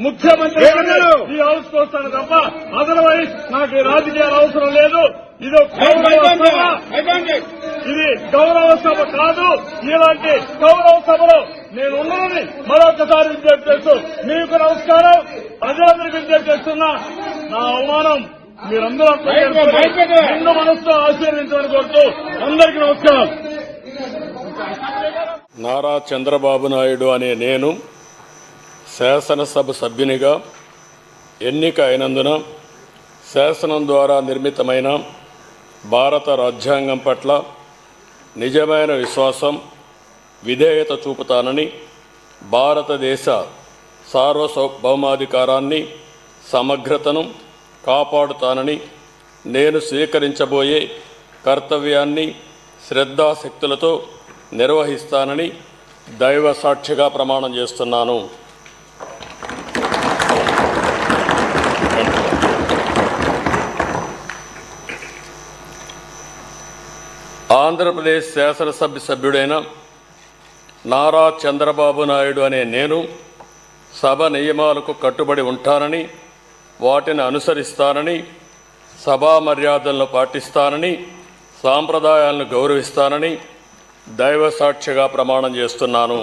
ముఖ్యమంత్రి ఈ హౌస్ వస్తాను తప్ప అదర్వైజ్ నాకు రాజకీయాలు అవసరం లేదు. ఇది గౌరవ సభ కాదు. ఇలాంటి గౌరవ సభలో నేను ఉన్నానని మరొకసారి విజ్ఞప్తి చేస్తూ మీకు నమస్కారం. ప్రజలందరికీ విజ్ఞప్తి చేస్తున్నా. నా అవమానం మీరందరూ నిండు మనసుతో ఆశీర్వదించాలని కోరుతూ అందరికీ నమస్కారం. నారా చంద్రబాబు నాయుడు అనే నేను శాసనసభ సభ్యునిగా ఎన్నిక అయినందున శాసనం ద్వారా నిర్మితమైన భారత రాజ్యాంగం పట్ల నిజమైన విశ్వాసం, విధేయత చూపుతానని, భారతదేశ సార్వభౌమాధికారాన్ని, సమగ్రతను కాపాడుతానని, నేను స్వీకరించబోయే కర్తవ్యాన్ని శ్రద్ధాశక్తులతో నిర్వహిస్తానని దైవ సాక్షిగా ప్రమాణం చేస్తున్నాను. ఆంధ్రప్రదేశ్ శాసనసభ సభ్యుడైన నారా చంద్రబాబు నాయుడు అనే నేను సభ నియమాలకు కట్టుబడి ఉంటానని, వాటిని అనుసరిస్తానని, సభా మర్యాదలను పాటిస్తానని, సాంప్రదాయాలను గౌరవిస్తానని దైవ సాక్షిగా ప్రమాణం చేస్తున్నాను.